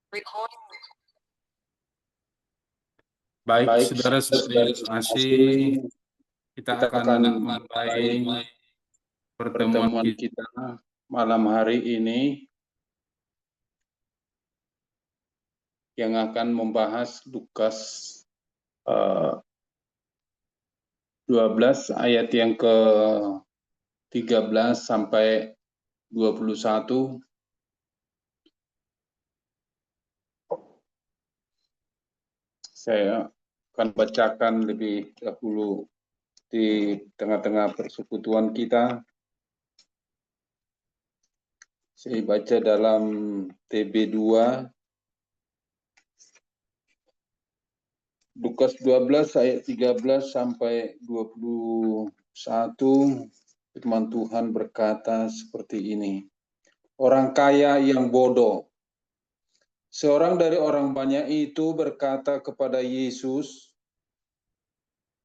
Baik, Baik, saudara-saudari masih kita kita akan akan mulai pertemuan pertemuan kita. kita malam hari ini yang akan membahas Lukas 12 ayat yang ke-13 sampai 21. Saya akan bacakan lebih dahulu di tengah-tengah persekutuan kita. Saya baca dalam TB2 Lukas 12 ayat 13 sampai 21. Firman Tuhan berkata seperti ini. Orang kaya yang bodoh. Seorang dari orang banyak itu berkata kepada Yesus,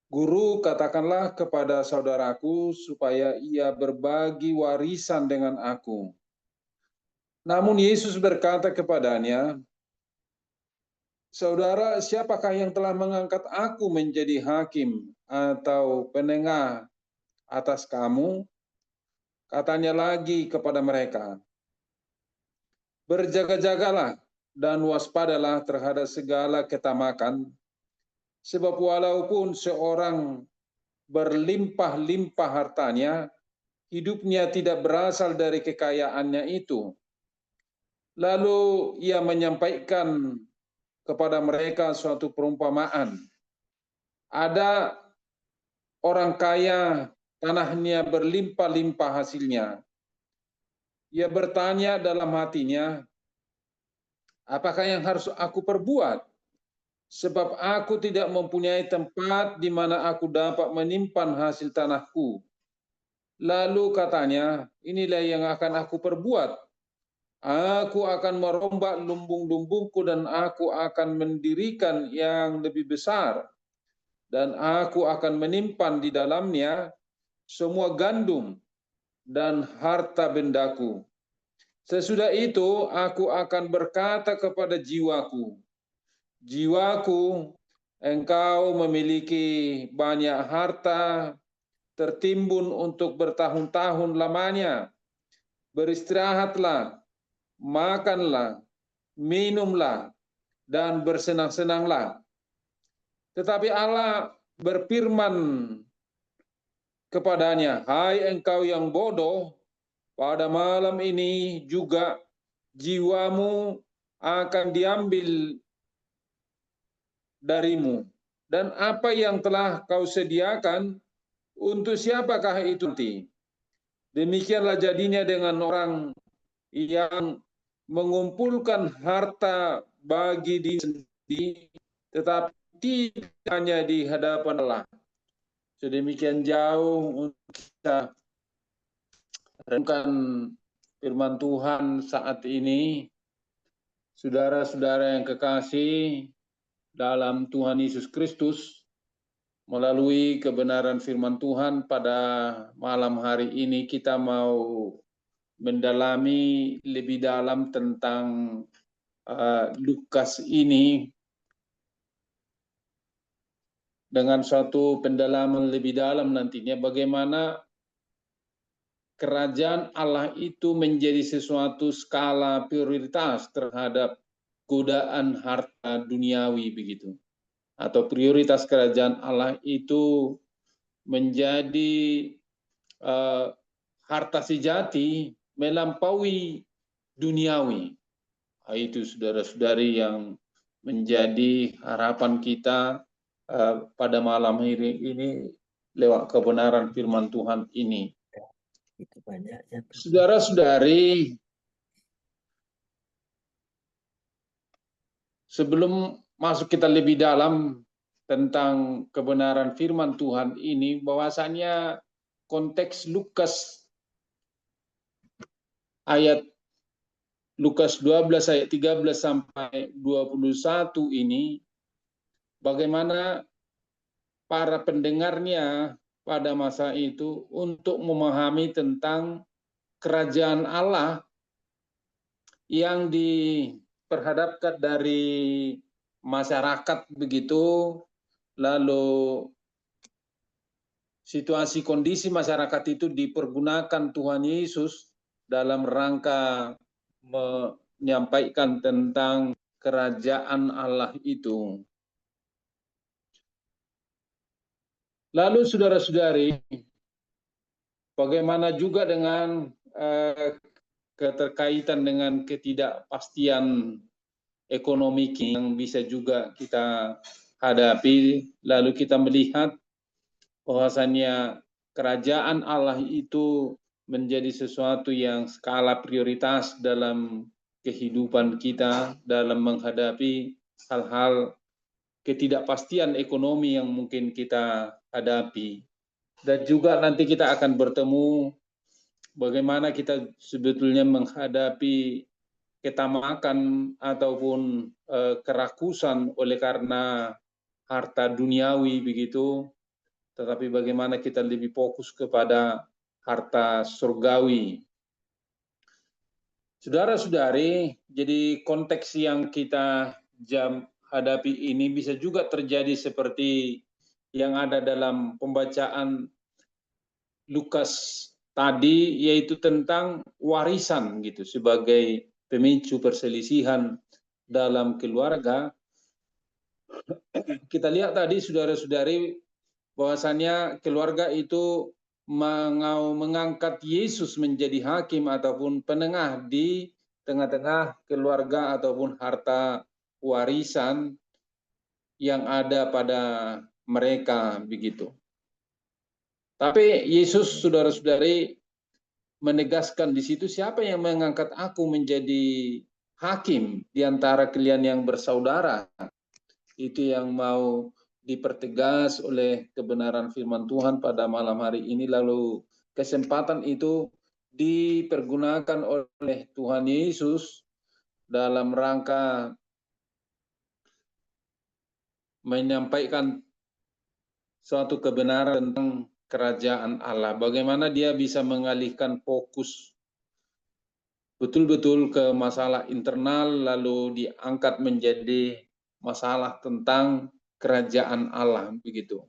"Guru, katakanlah kepada saudaraku supaya ia berbagi warisan dengan aku." Namun Yesus berkata kepadanya, "Saudara, siapakah yang telah mengangkat aku menjadi hakim atau penengah atas kamu?" Katanya lagi kepada mereka, "Berjaga-jagalah dan waspadalah terhadap segala ketamakan, sebab walaupun seorang berlimpah-limpah hartanya, hidupnya tidak berasal dari kekayaannya itu." Lalu ia menyampaikan kepada mereka suatu perumpamaan. Ada orang kaya, tanahnya berlimpah-limpah hasilnya. Ia bertanya dalam hatinya, "Apakah yang harus aku perbuat? Sebab aku tidak mempunyai tempat di mana aku dapat menyimpan hasil tanahku." Lalu katanya, "Inilah yang akan aku perbuat. Aku akan merombak lumbung-lumbungku dan aku akan mendirikan yang lebih besar. Dan aku akan menyimpan di dalamnya semua gandum dan harta bendaku. Sesudah itu aku akan berkata kepada jiwaku, jiwaku, engkau memiliki banyak harta, tertimbun untuk bertahun-tahun lamanya. Beristirahatlah, makanlah, minumlah, dan bersenang-senanglah." Tetapi Allah berfirman kepadanya, "Hai engkau yang bodoh, pada malam ini juga jiwamu akan diambil darimu. Dan apa yang telah kau sediakan, untuk siapakah itu nanti?" Demikianlah jadinya dengan orang yang mengumpulkan harta bagi diri sendiri, tetapi tidak hanya di hadapan Allah. Sedemikian jauh untuk kita renungkan firman Tuhan saat ini. Saudara-saudara yang kekasih dalam Tuhan Yesus Kristus, melalui kebenaran firman Tuhan pada malam hari ini kita mau mendalami lebih dalam tentang Lukas ini dengan suatu pendalaman lebih dalam nantinya bagaimana kerajaan Allah itu menjadi sesuatu skala prioritas terhadap godaan harta duniawi begitu. Atau prioritas kerajaan Allah itu menjadi harta sejati melampaui duniawi. Itu saudara-saudari yang menjadi harapan kita pada malam hari ini lewat kebenaran firman Tuhan ini. Saudara-saudari, sebelum masuk kita lebih dalam tentang kebenaran firman Tuhan ini, bahwasanya konteks Lukas ayat Lukas 12 ayat 13 sampai 21 ini, bagaimana para pendengarnya pada masa itu untuk memahami tentang kerajaan Allah yang diperhadapkan dari masyarakat begitu, lalu situasi kondisi masyarakat itu dipergunakan Tuhan Yesus dalam rangka menyampaikan tentang kerajaan Allah itu. Lalu saudara-saudari, bagaimana juga dengan keterkaitan dengan ketidakpastian ekonomi yang bisa juga kita hadapi, lalu kita melihat bahwasannya kerajaan Allah itu menjadi sesuatu yang skala prioritas dalam kehidupan kita dalam menghadapi hal-hal ketidakpastian ekonomi yang mungkin kita hadapi. Dan juga nanti kita akan bertemu bagaimana kita sebetulnya menghadapi ketamakan ataupun kerakusan oleh karena harta duniawi begitu, tetapi bagaimana kita lebih fokus kepada harta surgawi. Saudara-saudari, jadi konteks yang kita hadapi ini bisa juga terjadi seperti yang ada dalam pembacaan Lukas tadi, yaitu tentang warisan gitu sebagai pemicu perselisihan dalam keluarga. Kita lihat tadi saudara-saudari bahwasannya keluarga itu mau mengangkat Yesus menjadi hakim ataupun penengah di tengah-tengah keluarga ataupun harta warisan yang ada pada mereka begitu. Tapi Yesus, saudara-saudari, menegaskan di situ, siapa yang mengangkat aku menjadi hakim di antara kalian yang bersaudara? Itu yang mau dipertegas oleh kebenaran firman Tuhan pada malam hari ini. Lalu kesempatan itu dipergunakan oleh Tuhan Yesus dalam rangka menyampaikan suatu kebenaran tentang kerajaan Allah. Bagaimana dia bisa mengalihkan fokus betul-betul ke masalah internal lalu diangkat menjadi masalah tentang kerajaan Allah begitu.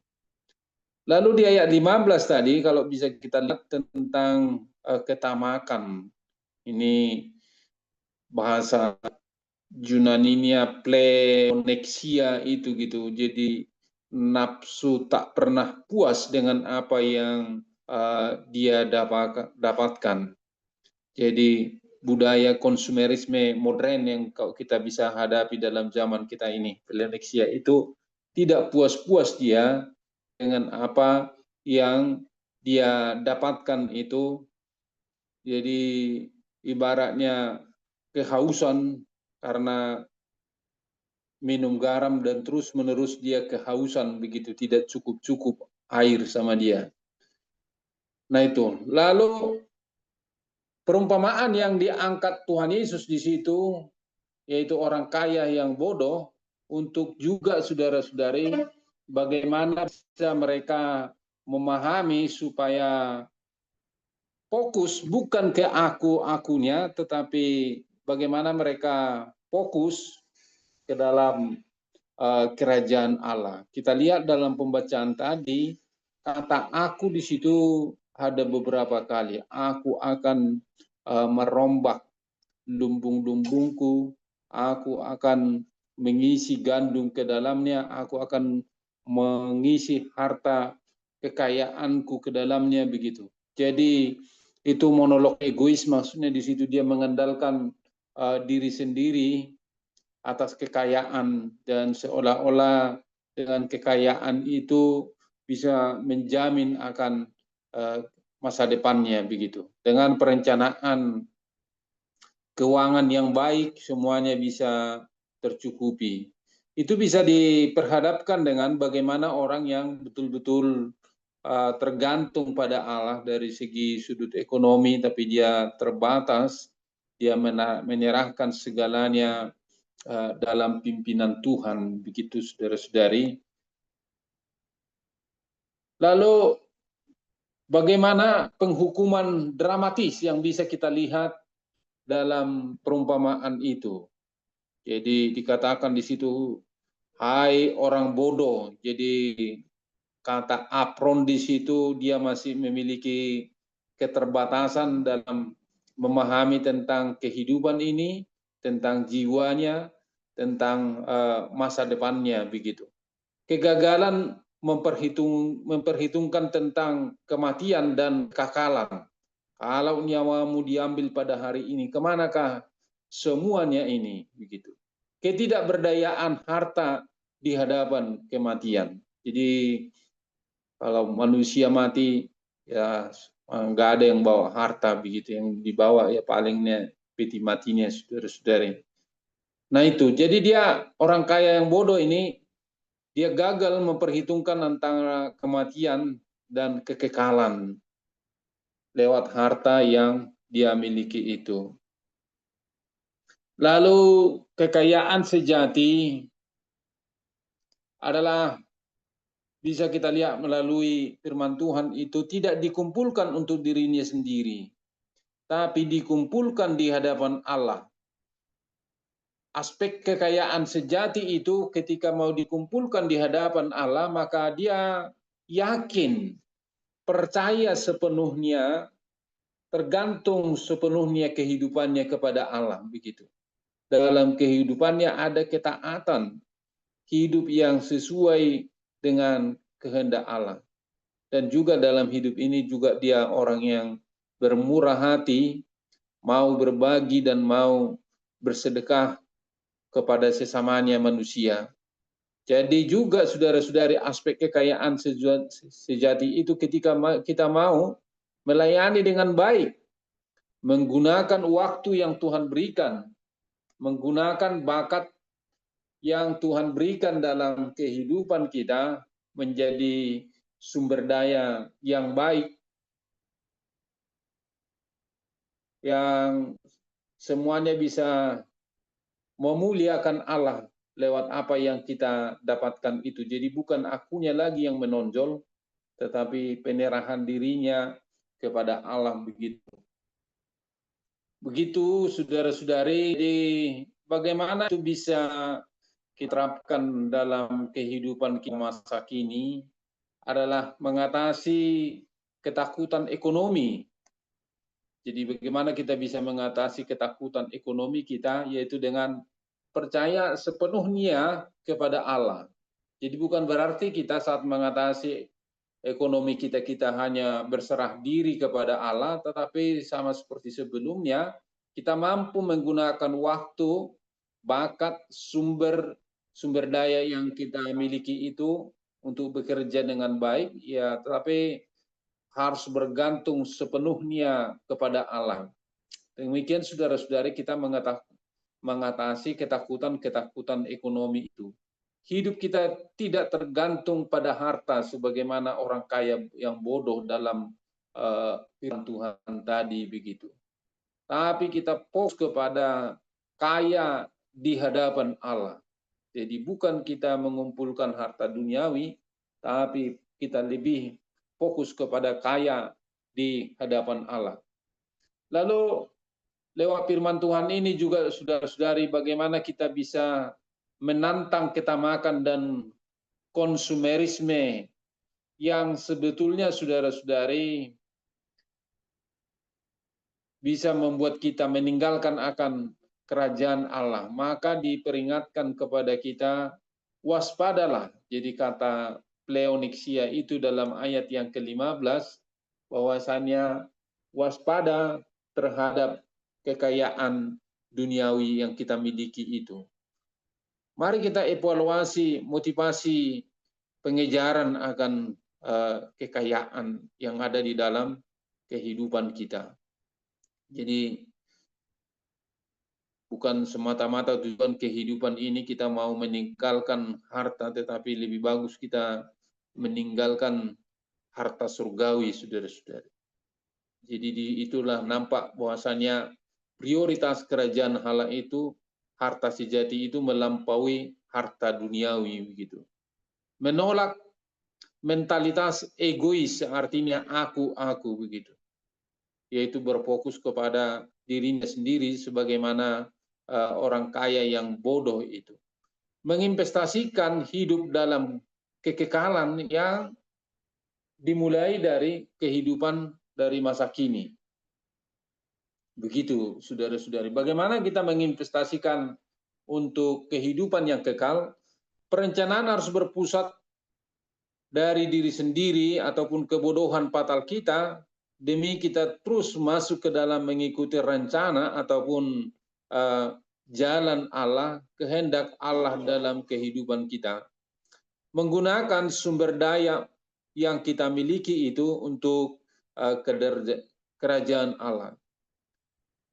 Lalu di ayat 15 tadi kalau bisa kita lihat tentang ketamakan. Ini bahasa Yunaninya pleonexia itu gitu. Jadi nafsu tak pernah puas dengan apa yang dia dapatkan. Jadi budaya konsumerisme modern yang kita bisa hadapi dalam zaman kita ini. Pleonexia itu tidak puas-puas dia dengan apa yang dia dapatkan itu. Jadi ibaratnya kehausan karena minum garam dan terus-menerus dia kehausan begitu, tidak cukup-cukup air sama dia. Nah itu. Lalu perumpamaan yang diangkat Tuhan Yesus di situ, yaitu orang kaya yang bodoh, untuk juga saudara-saudari bagaimana bisa mereka memahami supaya fokus bukan ke akunya, tetapi bagaimana mereka fokus ke dalam kerajaan Allah. Kita lihat dalam pembacaan tadi, kata aku di situ ada beberapa kali. Aku akan merombak lumbung-lumbungku, aku akan mengisi gandum ke dalamnya, aku akan mengisi harta kekayaanku ke dalamnya begitu. Jadi itu monolog egois, maksudnya di situ dia mengandalkan diri sendiri atas kekayaan dan seolah-olah dengan kekayaan itu bisa menjamin akan masa depannya begitu. Dengan perencanaan keuangan yang baik semuanya bisa tercukupi. Itu bisa diperhadapkan dengan bagaimana orang yang betul-betul tergantung pada Allah dari segi sudut ekonomi, tapi dia terbatas, dia menyerahkan segalanya dalam pimpinan Tuhan, begitu saudara-saudari. Lalu bagaimana penghukuman dramatis yang bisa kita lihat dalam perumpamaan itu? Jadi dikatakan di situ, hai orang bodoh. Jadi kata apron di situ dia masih memiliki keterbatasan dalam memahami tentang kehidupan ini, tentang jiwanya, tentang masa depannya begitu. Kegagalan memperhitungkan tentang kematian dan kekekalan. Kalau nyawamu diambil pada hari ini, kemanakah semuanya ini begitu? Ketidakberdayaan harta di hadapan kematian. Jadi kalau manusia mati ya nggak ada yang bawa harta begitu, yang dibawa ya palingnya peti matinya saudara-saudari. Nah itu, jadi dia orang kaya yang bodoh ini dia gagal memperhitungkan antara kematian dan kekekalan lewat harta yang dia miliki itu. Lalu kekayaan sejati adalah bisa kita lihat melalui firman Tuhan itu tidak dikumpulkan untuk dirinya sendiri, tapi dikumpulkan di hadapan Allah. Aspek kekayaan sejati itu ketika mau dikumpulkan di hadapan Allah, maka dia yakin, percaya sepenuhnya, tergantung sepenuhnya kehidupannya kepada Allah begitu. Dalam kehidupannya ada ketaatan, hidup yang sesuai dengan kehendak Allah. Dan juga dalam hidup ini juga dia orang yang bermurah hati, mau berbagi dan mau bersedekah kepada sesamanya manusia. Jadi juga saudara-saudari aspek kekayaan sejati itu ketika kita mau melayani dengan baik, menggunakan waktu yang Tuhan berikan, menggunakan bakat yang Tuhan berikan dalam kehidupan kita menjadi sumber daya yang baik, yang semuanya bisa memuliakan Allah lewat apa yang kita dapatkan itu. Jadi bukan akunya lagi yang menonjol, tetapi penyerahan dirinya kepada Allah begitu. Begitu saudara-saudari, bagaimana itu bisa diterapkan dalam kehidupan kita masa kini adalah mengatasi ketakutan ekonomi. Jadi bagaimana kita bisa mengatasi ketakutan ekonomi kita, yaitu dengan percaya sepenuhnya kepada Allah. Jadi bukan berarti kita saat mengatasi ekonomi kita hanya berserah diri kepada Allah, tetapi sama seperti sebelumnya, kita mampu menggunakan waktu, bakat, sumber daya yang kita miliki itu untuk bekerja dengan baik, ya, tetapi harus bergantung sepenuhnya kepada Allah. Demikian saudara-saudari kita mengatasi ketakutan ekonomi itu. Hidup kita tidak tergantung pada harta sebagaimana orang kaya yang bodoh dalam firman Tuhan tadi begitu. Tapi kita fokus kepada kaya di hadapan Allah. Jadi bukan kita mengumpulkan harta duniawi, tapi kita lebih fokus kepada kaya di hadapan Allah. Lalu lewat firman Tuhan ini juga saudara-saudari bagaimana kita bisa menantang ketamakan dan konsumerisme yang sebetulnya saudara-saudari bisa membuat kita meninggalkan akan kerajaan Allah. Maka diperingatkan kepada kita, waspadalah. Jadi kata pleonixia itu dalam ayat yang ke-15, bahwasannya waspada terhadap kekayaan duniawi yang kita miliki itu. Mari kita evaluasi motivasi pengejaran akan kekayaan yang ada di dalam kehidupan kita. Jadi bukan semata-mata tujuan kehidupan ini kita mau meninggalkan harta, tetapi lebih bagus kita meninggalkan harta surgawi, saudara-saudara. Jadi itulah nampak bahwasanya prioritas kerajaan Allah itu, harta sejati itu melampaui harta duniawi begitu. Menolak mentalitas egois, artinya aku begitu. Yaitu berfokus kepada dirinya sendiri sebagaimana orang kaya yang bodoh itu. Menginvestasikan hidup dalam kekekalan yang dimulai dari kehidupan dari masa kini. Begitu, saudara-saudari. Bagaimana kita menginvestasikan untuk kehidupan yang kekal? Perencanaan harus berpusat dari diri sendiri ataupun kebodohan fatal kita, demi kita terus masuk ke dalam mengikuti rencana ataupun jalan Allah, kehendak Allah dalam kehidupan kita. Menggunakan sumber daya yang kita miliki itu untuk kerajaan Allah.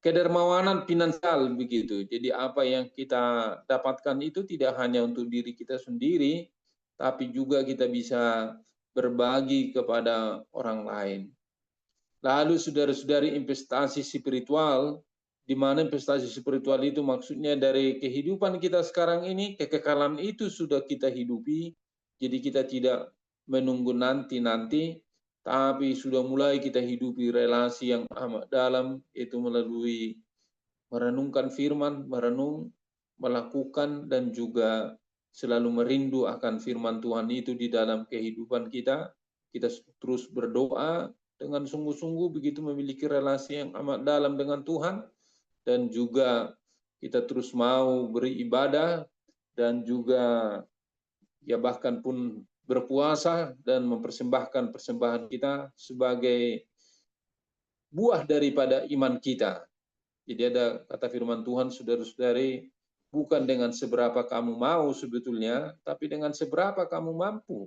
Kedermawanan finansial begitu. Jadi apa yang kita dapatkan itu tidak hanya untuk diri kita sendiri, tapi juga kita bisa berbagi kepada orang lain. Lalu saudara-saudari, investasi spiritual, di mana investasi spiritual itu maksudnya dari kehidupan kita sekarang ini, kekekalan itu sudah kita hidupi, jadi kita tidak menunggu nanti-nanti, tapi sudah mulai kita hidupi relasi yang amat dalam, itu melalui merenungkan firman, merenung, melakukan, dan juga selalu merindu akan firman Tuhan itu di dalam kehidupan kita. Kita terus berdoa dengan sungguh-sungguh, begitu memiliki relasi yang amat dalam dengan Tuhan, dan juga kita terus mau beribadah, dan juga ya bahkan pun berpuasa dan mempersembahkan persembahan kita sebagai buah daripada iman kita. Jadi ada kata firman Tuhan, saudara-saudari, bukan dengan seberapa kamu mau sebetulnya, tapi dengan seberapa kamu mampu.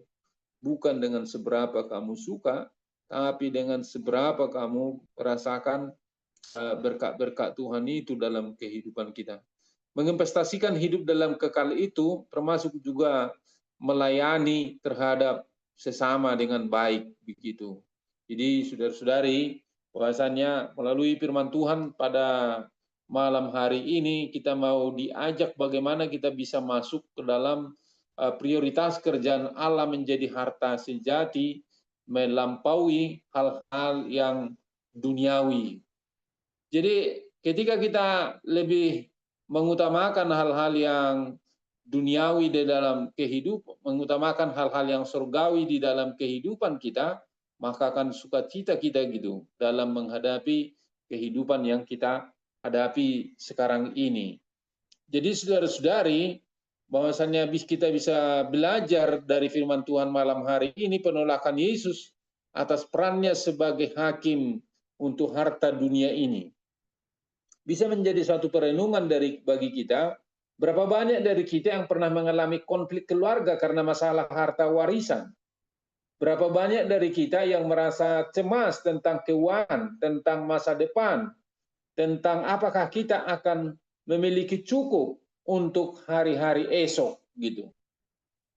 Bukan dengan seberapa kamu suka, tapi dengan seberapa kamu merasakan berkat-berkat Tuhan itu dalam kehidupan kita. Menginvestasikan hidup dalam kekal itu termasuk juga melayani terhadap sesama dengan baik begitu. Jadi saudara-saudari, bahwasannya melalui firman Tuhan pada malam hari ini kita mau diajak bagaimana kita bisa masuk ke dalam prioritas kerjaan Allah menjadi harta sejati, melampaui hal-hal yang duniawi. Jadi ketika kita lebih mengutamakan hal-hal yang duniawi di dalam kehidupan, mengutamakan hal-hal yang surgawi di dalam kehidupan kita, maka akan sukacita kita gitu dalam menghadapi kehidupan yang kita hadapi sekarang ini. Jadi saudara-saudari, bahwasannya kita bisa belajar dari firman Tuhan malam hari ini, penolakan Yesus atas perannya sebagai hakim untuk harta dunia ini. Bisa menjadi suatu perenungan bagi kita. Berapa banyak dari kita yang pernah mengalami konflik keluarga karena masalah harta warisan? Berapa banyak dari kita yang merasa cemas tentang keuangan, tentang masa depan, tentang apakah kita akan memiliki cukup untuk hari-hari esok gitu.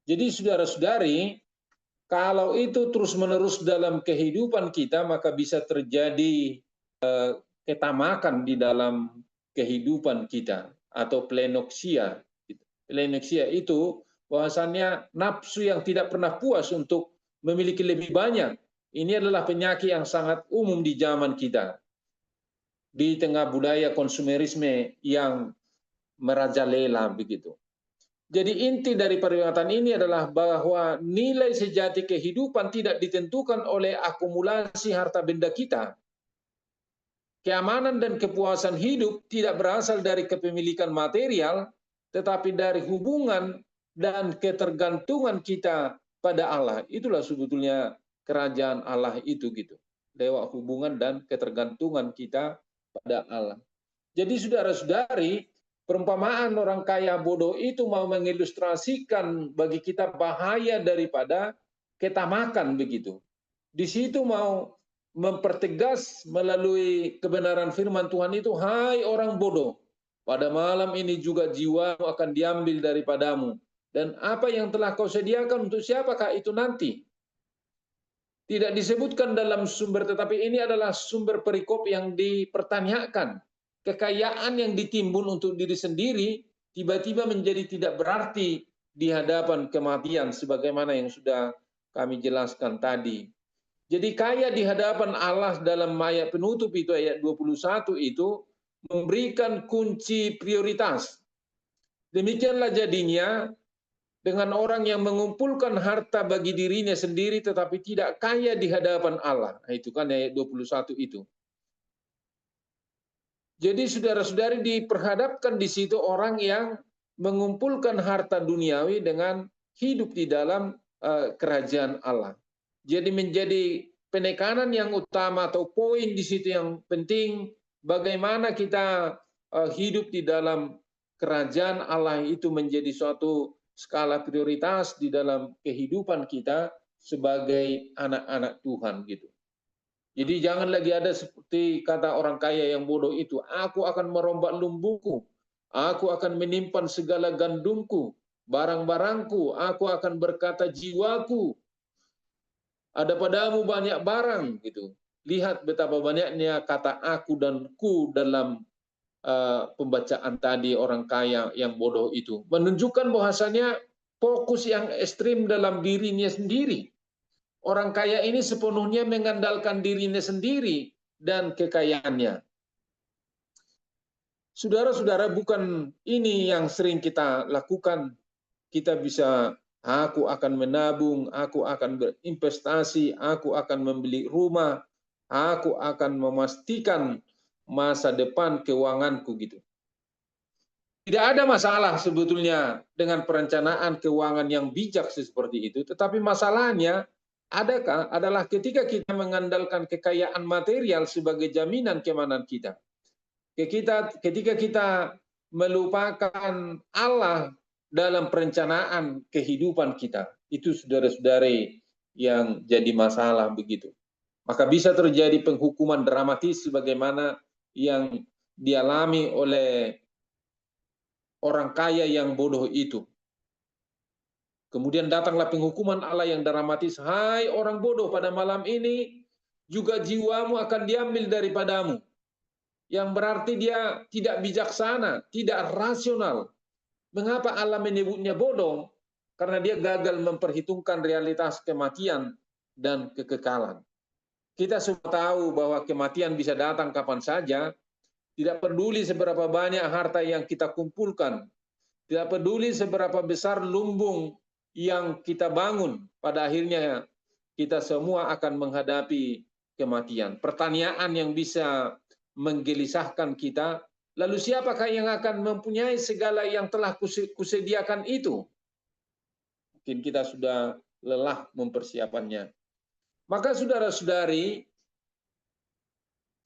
Jadi saudara-saudari, kalau itu terus-menerus dalam kehidupan kita, maka bisa terjadi ketamakan di dalam kehidupan kita, atau plenoksia. Plenoksia itu bahwasannya nafsu yang tidak pernah puas untuk memiliki lebih banyak. Ini adalah penyakit yang sangat umum di zaman kita, di tengah budaya konsumerisme yang merajalela begitu. Jadi inti dari peringatan ini adalah bahwa nilai sejati kehidupan tidak ditentukan oleh akumulasi harta benda kita. Keamanan dan kepuasan hidup tidak berasal dari kepemilikan material, tetapi dari hubungan dan ketergantungan kita pada Allah. Itulah sebetulnya kerajaan Allah itu gitu. Lewat hubungan dan ketergantungan kita pada Allah. Jadi saudara-saudari, perumpamaan orang kaya bodoh itu mau mengilustrasikan bagi kita bahaya daripada ketamakan begitu. Di situ mau mempertegas melalui kebenaran firman Tuhan itu, hai orang bodoh, pada malam ini juga jiwamu akan diambil daripadamu. Dan apa yang telah kau sediakan untuk siapakah itu nanti? Tidak disebutkan dalam sumber, tetapi ini adalah sumber perikop yang dipertanyakan. Kekayaan yang ditimbun untuk diri sendiri tiba-tiba menjadi tidak berarti di hadapan kematian, sebagaimana yang sudah kami jelaskan tadi. Jadi kaya di hadapan Allah dalam ayat penutup itu, ayat 21 itu, memberikan kunci prioritas. Demikianlah jadinya dengan orang yang mengumpulkan harta bagi dirinya sendiri tetapi tidak kaya di hadapan Allah. Nah, itu kan ayat 21 itu. Jadi saudara-saudari diperhadapkan di situ orang yang mengumpulkan harta duniawi dengan hidup di dalam kerajaan Allah. Jadi menjadi penekanan yang utama atau poin di situ yang penting bagaimana kita hidup di dalam kerajaan Allah itu menjadi suatu skala prioritas di dalam kehidupan kita sebagai anak-anak Tuhan gitu. Jadi jangan lagi ada seperti kata orang kaya yang bodoh itu, aku akan merombak lumbungku, aku akan menyimpan segala gandumku, barang-barangku, aku akan berkata jiwaku, ada padamu banyak barang gitu. Lihat betapa banyaknya kata aku dan ku dalam pembacaan tadi orang kaya yang bodoh itu. Menunjukkan bahwasanya fokus yang ekstrim dalam dirinya sendiri. Orang kaya ini sepenuhnya mengandalkan dirinya sendiri dan kekayaannya. Saudara-saudara, bukan ini yang sering kita lakukan. Kita bisa, aku akan menabung, aku akan berinvestasi, aku akan membeli rumah, aku akan memastikan masa depan keuanganku gitu. Tidak ada masalah sebetulnya dengan perencanaan keuangan yang bijak seperti itu, tetapi masalahnya adalah ketika kita mengandalkan kekayaan material sebagai jaminan keamanan kita. Ketika kita melupakan Allah dalam perencanaan kehidupan kita, itu saudara-saudari yang jadi masalah begitu. Maka bisa terjadi penghukuman dramatis sebagaimana yang dialami oleh orang kaya yang bodoh itu. Kemudian datanglah penghukuman Allah yang dramatis. Hai orang bodoh, pada malam ini juga jiwamu akan diambil daripadamu. Yang berarti dia tidak bijaksana, tidak rasional. Mengapa Allah menyebutnya bodoh? Karena dia gagal memperhitungkan realitas kematian dan kekekalan. Kita semua tahu bahwa kematian bisa datang kapan saja. Tidak peduli seberapa banyak harta yang kita kumpulkan. Tidak peduli seberapa besar lumbung yang kita bangun, pada akhirnya kita semua akan menghadapi kematian. Pertanyaan yang bisa menggelisahkan kita, lalu siapakah yang akan mempunyai segala yang telah kusediakan itu? Mungkin kita sudah lelah mempersiapannya. Maka saudara-saudari,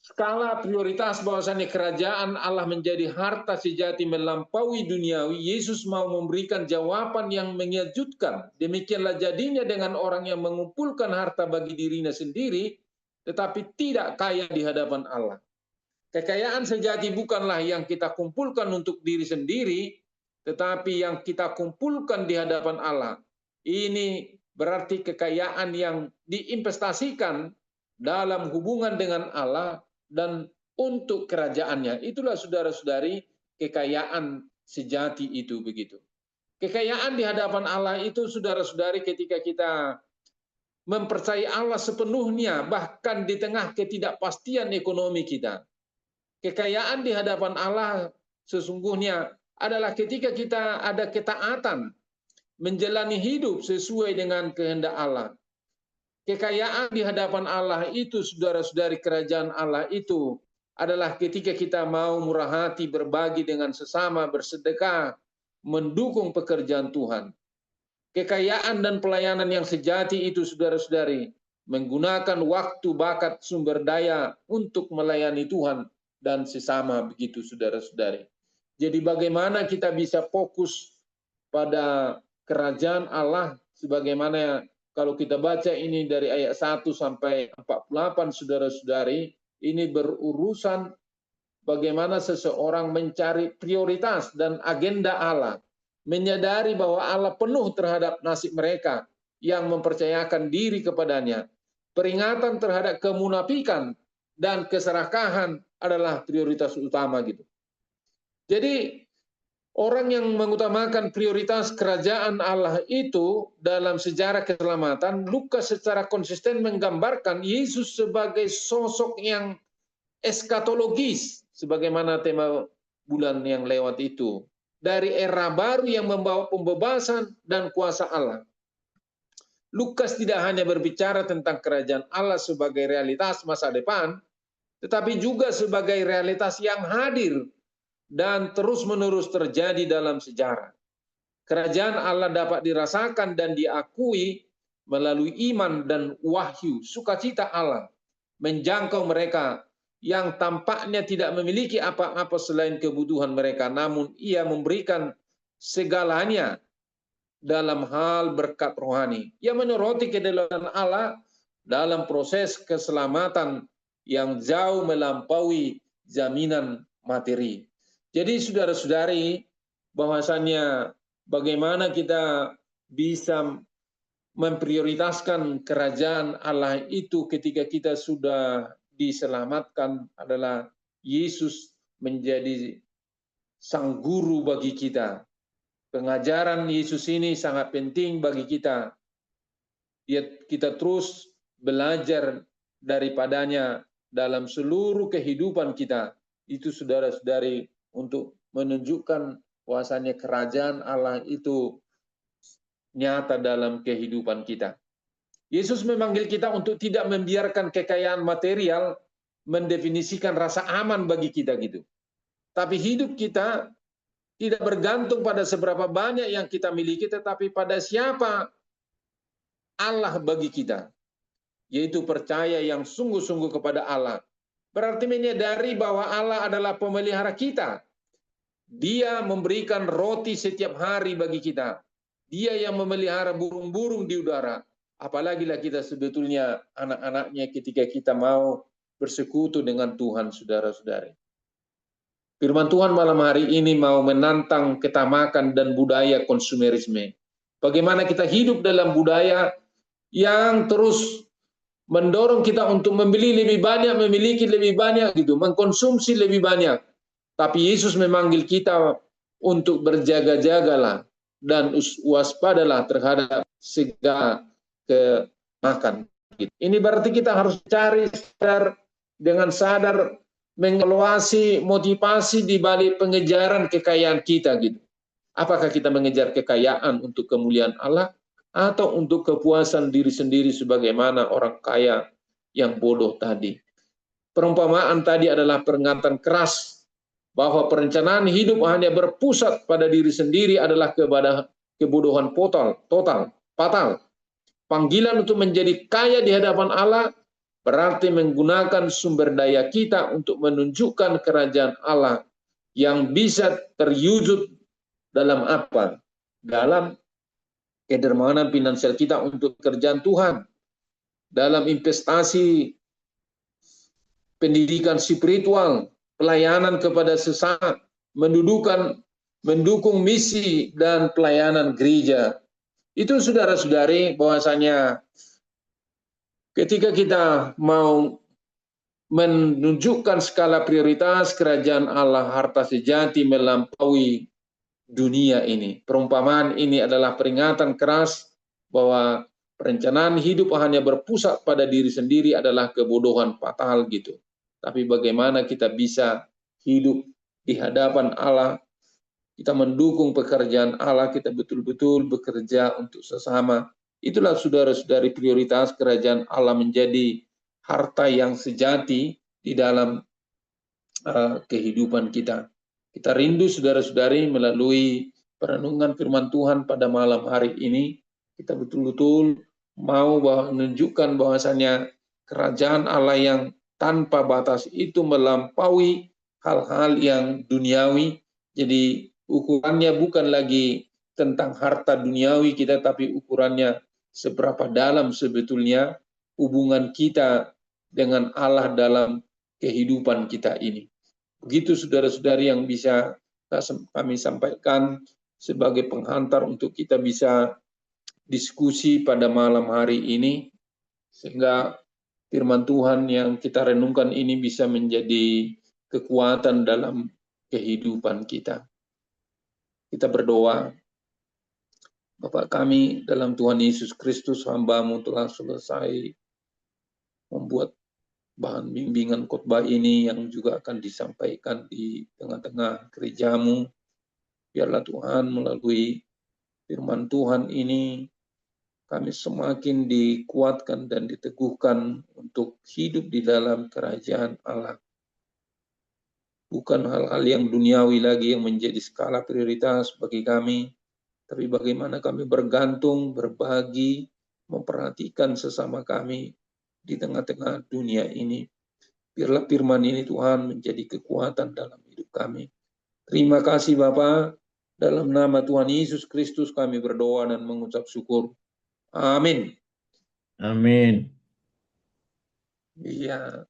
skala prioritas bahwasannya kerajaan Allah menjadi harta sejati melampaui duniawi, Yesus mau memberikan jawaban yang mengejutkan. Demikianlah jadinya dengan orang yang mengumpulkan harta bagi dirinya sendiri, tetapi tidak kaya di hadapan Allah. Kekayaan sejati bukanlah yang kita kumpulkan untuk diri sendiri, tetapi yang kita kumpulkan di hadapan Allah. Ini berarti kekayaan yang diinvestasikan dalam hubungan dengan Allah dan untuk kerajaannya. Itulah saudara-saudari kekayaan sejati itu begitu. Kekayaan di hadapan Allah itu saudara-saudari ketika kita mempercayai Allah sepenuhnya bahkan di tengah ketidakpastian ekonomi kita. Kekayaan di hadapan Allah sesungguhnya adalah ketika kita ada ketaatan menjalani hidup sesuai dengan kehendak Allah. Kekayaan di hadapan Allah itu, saudara-saudari, kerajaan Allah itu adalah ketika kita mau murah hati, berbagi dengan sesama, bersedekah, mendukung pekerjaan Tuhan. Kekayaan dan pelayanan yang sejati itu, saudara-saudari, menggunakan waktu, bakat, sumber daya untuk melayani Tuhan dan sesama, begitu saudara-saudari. Jadi bagaimana kita bisa fokus pada kerajaan Allah sebagaimana kalau kita baca ini dari ayat 1 sampai 48, saudara-saudari, ini berurusan bagaimana seseorang mencari prioritas dan agenda Allah, menyadari bahwa Allah penuh terhadap nasib mereka yang mempercayakan diri kepadanya. Peringatan terhadap kemunafikan dan keserakahan adalah prioritas utama gitu. Jadi orang yang mengutamakan prioritas kerajaan Allah itu dalam sejarah keselamatan, Lukas secara konsisten menggambarkan Yesus sebagai sosok yang eskatologis, sebagaimana tema bulan yang lewat itu. Dari era baru yang membawa pembebasan dan kuasa Allah. Lukas tidak hanya berbicara tentang kerajaan Allah sebagai realitas masa depan, tetapi juga sebagai realitas yang hadir dan terus-menerus terjadi dalam sejarah. Kerajaan Allah dapat dirasakan dan diakui melalui iman dan wahyu, sukacita Allah menjangkau mereka yang tampaknya tidak memiliki apa-apa selain kebutuhan mereka, namun Ia memberikan segalanya dalam hal berkat rohani. Ia menyoroti kedaulatan Allah dalam proses keselamatan yang jauh melampaui jaminan materi. Jadi saudara-saudari, bahwasannya bagaimana kita bisa memprioritaskan kerajaan Allah itu ketika kita sudah diselamatkan adalah Yesus menjadi sang guru bagi kita. Pengajaran Yesus ini sangat penting bagi kita. Kita terus belajar daripadanya dalam seluruh kehidupan kita. Itu saudara-saudari untuk menunjukkan bahwasanya kerajaan Allah itu nyata dalam kehidupan kita. Yesus memanggil kita untuk tidak membiarkan kekayaan material mendefinisikan rasa aman bagi kita gitu. Tapi hidup kita tidak bergantung pada seberapa banyak yang kita miliki, tetapi pada siapa Allah bagi kita. Yaitu percaya yang sungguh-sungguh kepada Allah. Berarti menyadari bahwa Allah adalah pemelihara kita. Dia memberikan roti setiap hari bagi kita. Dia yang memelihara burung-burung di udara. Apalagi kita sebetulnya anak-anaknya ketika kita mau bersekutu dengan Tuhan, saudara-saudari. Firman Tuhan malam hari ini mau menantang ketamakan dan budaya konsumerisme. Bagaimana kita hidup dalam budaya yang terus mendorong kita untuk membeli lebih banyak, memiliki lebih banyak, gitu, mengkonsumsi lebih banyak. Tapi Yesus memanggil kita untuk berjaga-jagalah dan waspadalah terhadap segala kemakan. Ini berarti kita harus cari dengan sadar mengevaluasi motivasi di balik pengejaran kekayaan kita gitu. Apakah kita mengejar kekayaan untuk kemuliaan Allah atau untuk kepuasan diri sendiri sebagaimana orang kaya yang bodoh tadi. Perumpamaan tadi adalah peringatan keras bahwa perencanaan hidup hanya berpusat pada diri sendiri adalah kebodohan fatal. Panggilan untuk menjadi kaya di hadapan Allah berarti menggunakan sumber daya kita untuk menunjukkan kerajaan Allah yang bisa terwujud dalam apa? Dalam kedermawanan finansial kita untuk kerjaan Tuhan, dalam investasi pendidikan spiritual, pelayanan kepada sesama, mendukung misi dan pelayanan gereja. Itu saudara-saudari bahwasanya ketika kita mau menunjukkan skala prioritas kerajaan Allah, harta sejati melampaui dunia ini. Perumpamaan ini adalah peringatan keras bahwa perencanaan hidup hanya berpusat pada diri sendiri adalah kebodohan fatal gitu. Tapi bagaimana kita bisa hidup di hadapan Allah, kita mendukung pekerjaan Allah, kita betul-betul bekerja untuk sesama. Itulah saudara-saudari prioritas kerajaan Allah menjadi harta yang sejati di dalam kehidupan kita. Kita rindu saudara-saudari melalui perenungan firman Tuhan pada malam hari ini, kita betul-betul mau menunjukkan bahwasannya kerajaan Allah yang tanpa batas itu melampaui hal-hal yang duniawi. Jadi ukurannya bukan lagi tentang harta duniawi kita, tapi ukurannya seberapa dalam sebetulnya hubungan kita dengan Allah dalam kehidupan kita ini. Begitu saudara-saudari yang bisa kami sampaikan sebagai penghantar untuk kita bisa diskusi pada malam hari ini, sehingga firman Tuhan yang kita renungkan ini bisa menjadi kekuatan dalam kehidupan kita. Kita berdoa. Bapa kami dalam Tuhan Yesus Kristus, hamba-Mu telah selesai membuat bahan bimbingan khotbah ini yang juga akan disampaikan di tengah-tengah gerejamu. Biarlah Tuhan melalui firman Tuhan ini kami semakin dikuatkan dan diteguhkan untuk hidup di dalam kerajaan Allah. Bukan hal-hal yang duniawi lagi yang menjadi skala prioritas bagi kami, tapi bagaimana kami bergantung, berbagi, memperhatikan sesama kami di tengah-tengah dunia ini. Biarlah firman ini Tuhan menjadi kekuatan dalam hidup kami. Terima kasih Bapa, dalam nama Tuhan Yesus Kristus kami berdoa dan mengucap syukur. Amin. Amin. Iya.